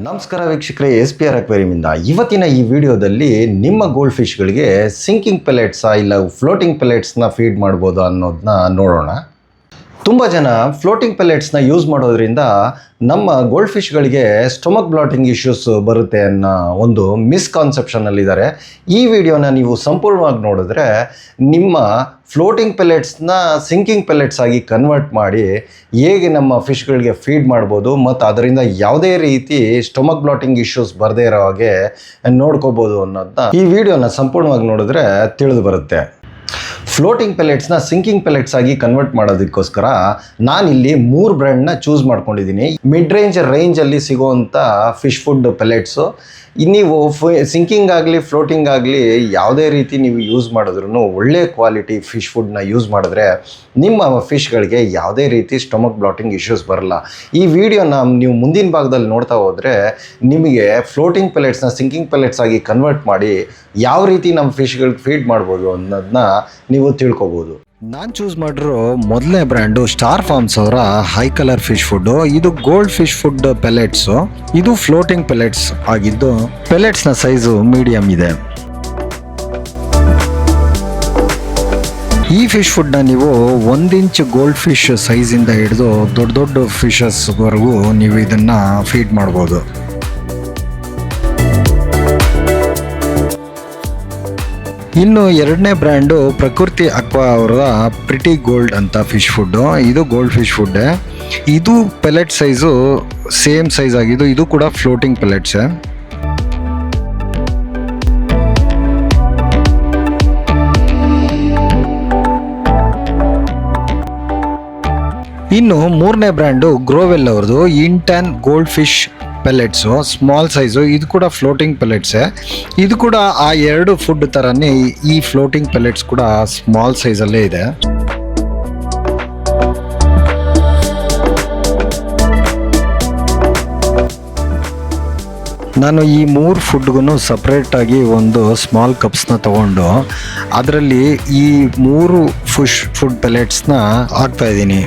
ನಮಸ್ಕಾರ ವೀಕ್ಷಕರೇ, SPR ಅಕ್ವೇರಿಯಮಿಂದ ಇವತ್ತಿನ ಈ ವಿಡಿಯೋದಲ್ಲಿ ನಿಮ್ಮ ಗೋಲ್ಡ್ ಫಿಶ್ಗಳಿಗೆ ಸಿಂಕಿಂಗ್ ಪೆಲೆಟ್ಸಾ ಇಲ್ಲ ಫ್ಲೋಟಿಂಗ್ ಪೆಲೆಟ್ಸ್ನ ಫೀಡ್ ಮಾಡ್ಬೋದು ಅನ್ನೋದನ್ನ ನೋಡೋಣ. ತುಂಬ ಜನ ಫ್ಲೋಟಿಂಗ್ ಪೆಲೆಟ್ಸ್ನ ಯೂಸ್ ಮಾಡೋದ್ರಿಂದ ನಮ್ಮ ಗೋಲ್ಡ್ ಫಿಶ್ಗಳಿಗೆ ಸ್ಟೊಮಕ್ ಬ್ಲಾಟಿಂಗ್ ಇಶ್ಯೂಸ್ ಬರುತ್ತೆ ಅನ್ನೋ ಒಂದು ಮಿಸ್ಕಾನ್ಸೆಪ್ಷನಲ್ಲಿದ್ದಾರೆ. ಈ ವಿಡಿಯೋನ ನೀವು ಸಂಪೂರ್ಣವಾಗಿ ನೋಡಿದ್ರೆ ನಿಮ್ಮ ಫ್ಲೋಟಿಂಗ್ ಪೆಲೆಟ್ಸ್ನ ಸಿಂಕಿಂಗ್ ಪೆಲೆಟ್ಸ್ ಆಗಿ ಕನ್ವರ್ಟ್ ಮಾಡಿ ಹೇಗೆ ನಮ್ಮ ಫಿಶ್ಗಳಿಗೆ ಫೀಡ್ ಮಾಡ್ಬೋದು ಮತ್ತು ಅದರಿಂದ ಯಾವುದೇ ರೀತಿ ಸ್ಟೊಮಕ್ ಬ್ಲಾಟಿಂಗ್ ಇಶ್ಯೂಸ್ ಬರದೇ ಇರೋ ಹಾಗೆ ನೋಡ್ಕೋಬೋದು ಅನ್ನೋದನ್ನ ಈ ವಿಡಿಯೋನ ಸಂಪೂರ್ಣವಾಗಿ ನೋಡಿದ್ರೆ ತಿಳಿದು ಬರುತ್ತೆ. ಫ್ಲೋಟಿಂಗ್ ಪೆಲೆಟ್ಸ್ನ ಸಿಂಕಿಂಗ್ ಪೆಲೆಟ್ಸ್ ಆಗಿ ಕನ್ವರ್ಟ್ ಮಾಡೋದಕ್ಕೋಸ್ಕರ ನಾನಿಲ್ಲಿ 3 ಬ್ರ್ಯಾಂಡ್ನ ಚೂಸ್ ಮಾಡ್ಕೊಂಡಿದ್ದೀನಿ. ಮಿಡ್ ರೇಂಜಲ್ಲಿ ಸಿಗೋವಂಥ ಫಿಶ್ ಫುಡ್ ಪೆಲೆಟ್ಸು. ನೀವು ಸಿಂಕಿಂಗ್ ಆಗಲಿ ಫ್ಲೋಟಿಂಗ್ ಆಗಲಿ ಯಾವುದೇ ರೀತಿ ನೀವು ಯೂಸ್ ಮಾಡಿದ್ರೂ ಒಳ್ಳೆ ಕ್ವಾಲಿಟಿ ಫಿಶ್ ಫುಡ್ನ ಯೂಸ್ ಮಾಡಿದ್ರೆ ನಿಮ್ಮ ಫಿಶ್ಗಳಿಗೆ ಯಾವುದೇ ರೀತಿ ಸ್ಟೊಮಕ್ ಬ್ಲಾಟಿಂಗ್ ಇಶ್ಯೂಸ್ ಬರಲ್ಲ. ಈ ವಿಡಿಯೋನ ನೀವು ಮುಂದಿನ ಭಾಗದಲ್ಲಿ ನೋಡ್ತಾ ಹೋದರೆ ನಿಮಗೆ ಫ್ಲೋಟಿಂಗ್ ಪೆಲೆಟ್ಸ್ನ ಸಿಂಕಿಂಗ್ ಪೆಲೆಟ್ಸ್ ಆಗಿ ಕನ್ವರ್ಟ್ ಮಾಡಿ ಯಾವ ರೀತಿ ನಮ್ಮ ಫಿಶ್ಗಳಿಗೆ ಫೀಡ್ ಮಾಡ್ಬೋದು ಅನ್ನೋದನ್ನ ನೀವು ತಿಳ್ಕೊಬೋದು. ನಾನು ಚೂಸ್ ಮಾಡಿರೋ ಮೊದಲನೇ ಬ್ರ್ಯಾಂಡು ಸ್ಟಾರ್ ಫಾರ್ಮ್ಸ್ ಅವರ ಹೈ ಕಲರ್ ಫಿಶ್ ಫುಡ್ಡು. ಇದು ಗೋಲ್ಡ್ ಫಿಶ್ ಫುಡ್ ಪೆಲೆಟ್ಸು. ಇದು ಫ್ಲೋಟಿಂಗ್ ಪೆಲೆಟ್ಸ್ ಆಗಿದ್ದು ಪೆಲೆಟ್ಸ್ನ ಸೈಜು ಮೀಡಿಯಂ ಇದೆ. ಈ ಫಿಶ್ ಫುಡ್ನ ನೀವು 1 ಇಂಚ್ ಗೋಲ್ಡ್ ಫಿಶ್ ಸೈಜಿಂದ ಹಿಡಿದು ದೊಡ್ಡ ದೊಡ್ಡ ಫಿಶಸ್ವರೆಗೂ ನೀವು ಇದನ್ನು ಫೀಡ್ ಮಾಡ್ಬೋದು. ಇನ್ನು ಎರಡನೇ ಬ್ರ್ಯಾಂಡು ಪ್ರಕೃತಿ ಅಕ್ವಾ ಅವರ ಪ್ರಿಟಿ ಗೋಲ್ಡ್ ಅಂತ ಫಿಶ್ ಫುಡ್ಡು. ಇದು ಗೋಲ್ಡ್ ಫಿಶ್ ಫುಡ್ಡೇ. ಇದು ಪೆಲೆಟ್ ಸೈಜು ಸೇಮ್ ಸೈಜ್ ಆಗಿದ್ದು ಇದು ಕೂಡ ಫ್ಲೋಟಿಂಗ್ ಪೆಲೆಟ್ಸೇ. ಇನ್ನು ಮೂರನೇ ಬ್ರ್ಯಾಂಡು ಗ್ರೋವೆಲ್ ಅವ್ರದ್ದು ಇಂಟನ್ gold fish pellets, small size. ಇದು ಕೂಡ ಫ್ಲೋಟಿಂಗ್ ಪೆಲೆಟ್ಸೇ. ಇದು ಕೂಡ ಆ 2 ಫುಡ್ ಥರನೇ ಈ ಫ್ಲೋಟಿಂಗ್ ಪೆಲೆಟ್ಸ್ ಕೂಡ ಸ್ಮಾಲ್ ಸೈಜಲ್ಲೇ ಇದೆ. ನಾನು ಈ 3 ಫುಡ್ಗೂ ಸಪ್ರೇಟಾಗಿ ಒಂದು ಸ್ಮಾಲ್ ಕಪ್ಸ್ನ ತಗೊಂಡು ಅದರಲ್ಲಿ ಈ 3 ಫಿಶ್ ಫುಡ್ ಪೆಲೆಟ್ಸ್ನ ಹಾಕ್ತಾಯಿದ್ದೀನಿ.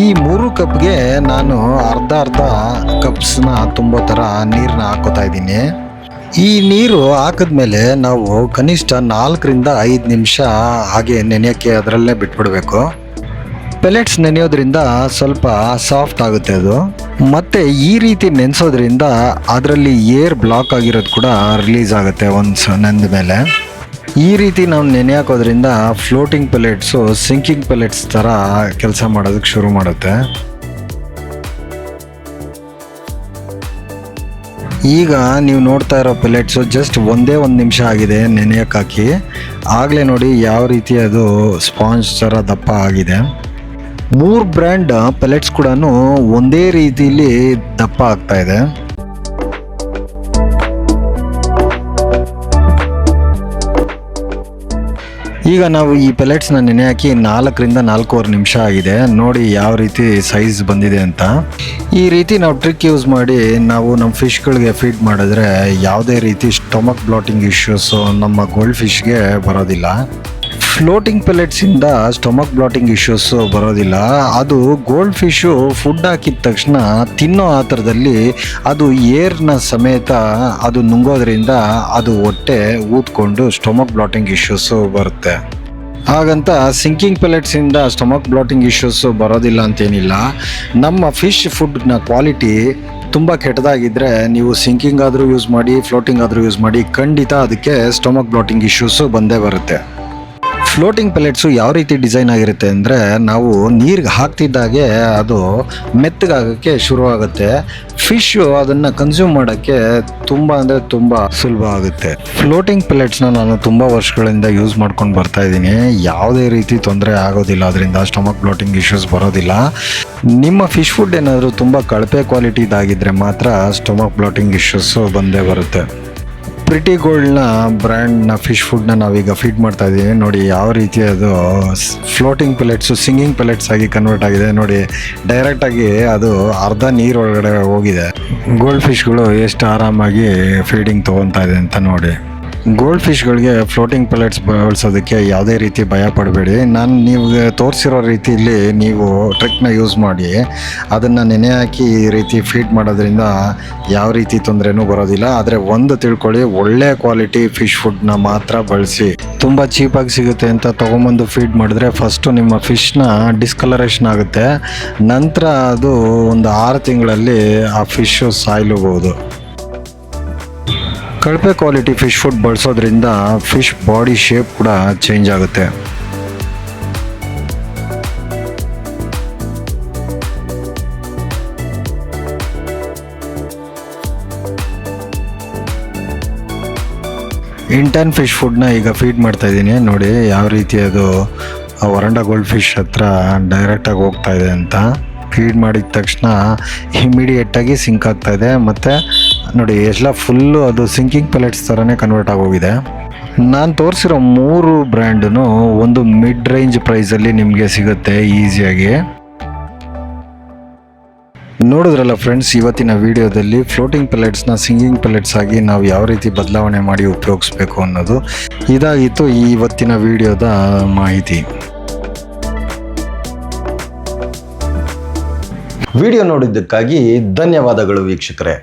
ಈ 3 ಕಪ್ಗೆ ನಾನು ಅರ್ಧ ಕಪ್ಸ್ನ ತುಂಬೋ ಥರ ನೀರನ್ನ ಹಾಕೋತಾ ಇದ್ದೀನಿ. ಈ ನೀರು ಹಾಕಿದ್ಮೇಲೆ ನಾವು ಕನಿಷ್ಠ 4 ರಿಂದ 5 ನಿಮಿಷ ಹಾಗೆ ನೆನೆಯೋಕ್ಕೆ ಅದರಲ್ಲೇ ಬಿಟ್ಬಿಡಬೇಕು. ಪೆಲೆಟ್ಸ್ ನೆನೆಯೋದ್ರಿಂದ ಸ್ವಲ್ಪ ಸಾಫ್ಟ್ ಆಗುತ್ತೆ ಅದು. ಮತ್ತು ಈ ರೀತಿ ನೆನೆಸೋದ್ರಿಂದ ಅದರಲ್ಲಿ ಏರ್ ಬ್ಲಾಕ್ ಆಗಿರೋದು ಕೂಡ ರಿಲೀಸ್ ಆಗುತ್ತೆ ಒಂದು ನೆಂದ ಮೇಲೆ. ಈ ರೀತಿ ನಾವು ನೆನೆ ಹಾಕೋದ್ರಿಂದ ಫ್ಲೋಟಿಂಗ್ ಪೆಲೆಟ್ಸು ಸಿಂಕಿಂಗ್ ಪೆಲೆಟ್ಸ್ ಥರ ಕೆಲಸ ಮಾಡೋದಕ್ಕೆ ಶುರು ಮಾಡುತ್ತೆ. ಈಗ ನೀವು ನೋಡ್ತಾ ಇರೋ ಪೆಲೆಟ್ಸು ಜಸ್ಟ್ ಒಂದೇ 1 ನಿಮಿಷ ಆಗಿದೆ ನೆನೆಯಕ್ಕೆ ಹಾಕಿ. ಆಗಲೇ ನೋಡಿ ಯಾವ ರೀತಿ ಅದು ಸ್ಪಾಂಜ್ ಥರ ದಪ್ಪ ಆಗಿದೆ. 3 ಬ್ರ್ಯಾಂಡ್ ಪೆಲೆಟ್ಸ್ ಕೂಡ ಒಂದೇ ರೀತಿಯಲ್ಲಿ ದಪ್ಪ ಆಗ್ತಾ ಇದೆ. ಈಗ ನಾವು ಈ ಪೆಲೆಟ್ಸ್ನ ನೆನೆ ಹಾಕಿ 4 ರಿಂದ 4.25 ನಿಮಿಷ ಆಗಿದೆ. ನೋಡಿ ಯಾವ ರೀತಿ ಸೈಜ್ ಬಂದಿದೆ ಅಂತ. ಈ ರೀತಿ ನಾವು ಟ್ರಿಕ್ ಯೂಸ್ ಮಾಡಿ ನಾವು ನಮ್ಮ ಫಿಶ್ಗಳಿಗೆ ಫೀಡ್ ಮಾಡಿದ್ರೆ ಯಾವುದೇ ರೀತಿ ಸ್ಟೊಮಕ್ ಬ್ಲಾಟಿಂಗ್ ಇಶ್ಯೂಸು ನಮ್ಮ ಗೋಲ್ಡ್ ಫಿಶ್ಗೆ ಬರೋದಿಲ್ಲ. ಫ್ಲೋಟಿಂಗ್ ಪೆಲೆಟ್ಸಿಂದ ಸ್ಟೊಮಕ್ ಬ್ಲಾಟಿಂಗ್ ಇಶ್ಯೂಸು ಬರೋದಿಲ್ಲ. ಅದು ಗೋಲ್ಡ್ ಫಿಶು ಫುಡ್ ಹಾಕಿದ ತಕ್ಷಣ ತಿನ್ನೋ ಆತರದಲ್ಲಿ ಅದು ಏರ್ನ ಸಮೇತ ಅದು ನುಂಗೋದ್ರಿಂದ ಅದು ಹೊಟ್ಟೆ ಊದ್ಕೊಂಡು ಸ್ಟೊಮಕ್ ಬ್ಲಾಟಿಂಗ್ ಇಶ್ಯೂಸು ಬರುತ್ತೆ. ಹಾಗಂತ ಸಿಂಕಿಂಗ್ ಪೆಲೆಟ್ಸಿಂದ ಸ್ಟೊಮಕ್ ಬ್ಲಾಟಿಂಗ್ ಇಶ್ಯೂಸು ಬರೋದಿಲ್ಲ ಅಂತೇನಿಲ್ಲ. ನಮ್ಮ ಫಿಶ್ ಫುಡ್ನ ಕ್ವಾಲಿಟಿ ತುಂಬ ಕೆಟ್ಟದಾಗಿದ್ದರೆ ನೀವು ಸಿಂಕಿಂಗ್ ಆದರೂ ಯೂಸ್ ಮಾಡಿ ಫ್ಲೋಟಿಂಗ್ ಆದರೂ ಯೂಸ್ ಮಾಡಿ ಖಂಡಿತ ಅದಕ್ಕೆ ಸ್ಟೊಮಕ್ ಬ್ಲಾಟಿಂಗ್ ಇಶ್ಯೂಸು ಬಂದೇ ಬರುತ್ತೆ. ಫ್ಲೋಟಿಂಗ್ ಪೆಲೆಟ್ಸು ಯಾವ ರೀತಿ ಡಿಸೈನ್ ಆಗಿರುತ್ತೆ ಅಂದರೆ ನಾವು ನೀರಿಗೆ ಹಾಕ್ತಿದ್ದಾಗೆ ಅದು ಮೆತ್ತಗಾಗೋಕ್ಕೆ ಶುರುವಾಗುತ್ತೆ. ಫಿಶ್ಶು ಅದನ್ನು ಕನ್ಸ್ಯೂಮ್ ಮಾಡೋಕ್ಕೆ ತುಂಬ ಅಂದರೆ ತುಂಬ ಸುಲಭ ಆಗುತ್ತೆ. ಫ್ಲೋಟಿಂಗ್ ಪೆಲೆಟ್ಸ್ನ ನಾನು ತುಂಬ ವರ್ಷಗಳಿಂದ ಯೂಸ್ ಮಾಡ್ಕೊಂಡು ಬರ್ತಾ ಇದ್ದೀನಿ. ಯಾವುದೇ ರೀತಿ ತೊಂದರೆ ಆಗೋದಿಲ್ಲ, ಅದರಿಂದ ಸ್ಟೊಮಕ್ ಬ್ಲಾಟಿಂಗ್ ಇಶ್ಯೂಸ್ ಬರೋದಿಲ್ಲ. ನಿಮ್ಮ ಫಿಶ್ ಫುಡ್ ಏನಾದರೂ ತುಂಬ ಕಳಪೆ ಕ್ವಾಲಿಟಿದಾಗಿದ್ದರೆ ಮಾತ್ರ ಸ್ಟೊಮಕ್ ಬ್ಲಾಟಿಂಗ್ ಇಶ್ಯೂಸು ಬಂದೇ ಬರುತ್ತೆ. ಪ್ರಿಟಿ ಗೋಲ್ಡ್ನ ಬ್ರ್ಯಾಂಡ್ನ ಫಿಶ್ ಫುಡ್ನ ನಾವೀಗ ಫೀಡ್ ಮಾಡ್ತಾ ಇದ್ದೀವಿ. ನೋಡಿ ಯಾವ ರೀತಿ ಅದು ಫ್ಲೋಟಿಂಗ್ ಪೆಲೆಟ್ಸು ಸಿಂಗಿಂಗ್ ಪೆಲೆಟ್ಸ್ ಆಗಿ ಕನ್ವರ್ಟ್ ಆಗಿದೆ. ನೋಡಿ ಡೈರೆಕ್ಟಾಗಿ ಅದು ಅರ್ಧ ನೀರೊಳಗಡೆ ಹೋಗಿದೆ. ಗೋಲ್ಡ್ ಫಿಶ್ಗಳು ಎಷ್ಟು ಆರಾಮಾಗಿ ಫೀಡಿಂಗ್ ತೊಗೊತಾ ಇದೆ ಅಂತ ನೋಡಿ. ಗೋಲ್ಡ್ ಫಿಶ್ಗಳಿಗೆ ಫ್ಲೋಟಿಂಗ್ ಪೆಲೆಟ್ಸ್ ಬಳಸೋದಕ್ಕೆ ಯಾವುದೇ ರೀತಿ ಭಯ ಪಡಬೇಡಿ. ನಾನು ನೀವು ತೋರಿಸಿರೋ ರೀತಿಯಲ್ಲಿ ನೀವು ಟ್ರಿಕ್ನ ಯೂಸ್ ಮಾಡಿ ಅದನ್ನು ನೆನೆ ಹಾಕಿ ಈ ರೀತಿ ಫೀಡ್ ಮಾಡೋದ್ರಿಂದ ಯಾವ ರೀತಿ ತೊಂದರೆನೂ ಬರೋದಿಲ್ಲ. ಆದರೆ ಒಂದು ತಿಳ್ಕೊಳ್ಳಿ, ಒಳ್ಳೆ ಕ್ವಾಲಿಟಿ ಫಿಶ್ ಫುಡ್ನ ಮಾತ್ರ ಬಳಸಿ. ತುಂಬ ಚೀಪಾಗಿ ಸಿಗುತ್ತೆ ಅಂತ ತೊಗೊಂಬಂದು ಫೀಡ್ ಮಾಡಿದ್ರೆ ಫಸ್ಟು ನಿಮ್ಮ ಫಿಶ್ನ ಡಿಸ್ಕಲರೇಷನ್ ಆಗುತ್ತೆ. ನಂತರ ಅದು ಒಂದು 6 ತಿಂಗಳಲ್ಲಿ ಆ ಫಿಶ್ಶು ಸಾಯ್ಲೂಬಹುದು. ಕಳಪೆ ಕ್ವಾಲಿಟಿ ಫಿಶ್ ಫುಡ್ ಬಳಸೋದ್ರಿಂದ ಫಿಶ್ ಬಾಡಿ ಶೇಪ್ ಕೂಡ ಚೇಂಜ್ ಆಗುತ್ತೆ. ಇಂಟರ್ನ್ ಫಿಶ್ ಫುಡ್ನ ಈಗ ಫೀಡ್ ಮಾಡ್ತಾ ಇದ್ದೀನಿ. ನೋಡಿ ಯಾವ ರೀತಿ ಅದು ವರಂಡಾ ಗೋಲ್ಡ್ ಫಿಶ್ ಹತ್ರ ಡೈರೆಕ್ಟಾಗಿ ಹೋಗ್ತಾ ಇದೆ ಅಂತ. ಫೀಡ್ ಮಾಡಿದ ತಕ್ಷಣ ಇಮಿಡಿಯೇಟಾಗಿ ಸಿಂಕ್ ಆಗ್ತಾ ಇದೆ. ಮತ್ತು ನೋಡಿ ಎಲ್ಲ ಫುಲ್ಲು ಅದು ಸಿಂಕಿಂಗ್ ಪೆಲೆಟ್ಸ್ ಥರನೇ ಕನ್ವರ್ಟ್ ಆಗೋಗಿದೆ. ನಾನು ತೋರಿಸಿರೋ 3 ಬ್ರ್ಯಾಂಡೂ ಒಂದು ಮಿಡ್ ರೇಂಜ್ ಪ್ರೈಸಲ್ಲಿ ನಿಮಗೆ ಸಿಗುತ್ತೆ ಈಸಿಯಾಗಿ. ನೋಡಿದ್ರಲ್ಲ ಫ್ರೆಂಡ್ಸ್, ಇವತ್ತಿನ ವಿಡಿಯೋದಲ್ಲಿ ಫ್ಲೋಟಿಂಗ್ ಪೆಲೆಟ್ಸ್ನ ಸಿಂಗಿಂಗ್ ಪೆಲೆಟ್ಸ್ ಆಗಿ ನಾವು ಯಾವ ರೀತಿ ಬದಲಾವಣೆ ಮಾಡಿ ಉಪಯೋಗಿಸ್ಬೇಕು ಅನ್ನೋದು ಇದಾಗಿತ್ತು ಇವತ್ತಿನ ವಿಡಿಯೋದ ಮಾಹಿತಿ. ವಿಡಿಯೋ ನೋಡಿದ್ದಕ್ಕಾಗಿ ಧನ್ಯವಾದಗಳು ವೀಕ್ಷಕರೇ.